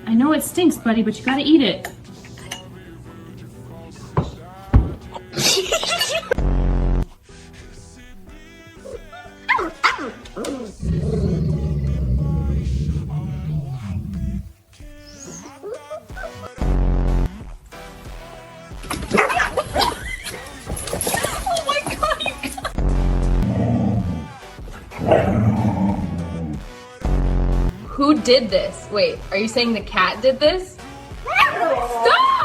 I know it stinks, buddy, but you gotta eat it. Who did this? Wait, are you saying the cat did this? Stop!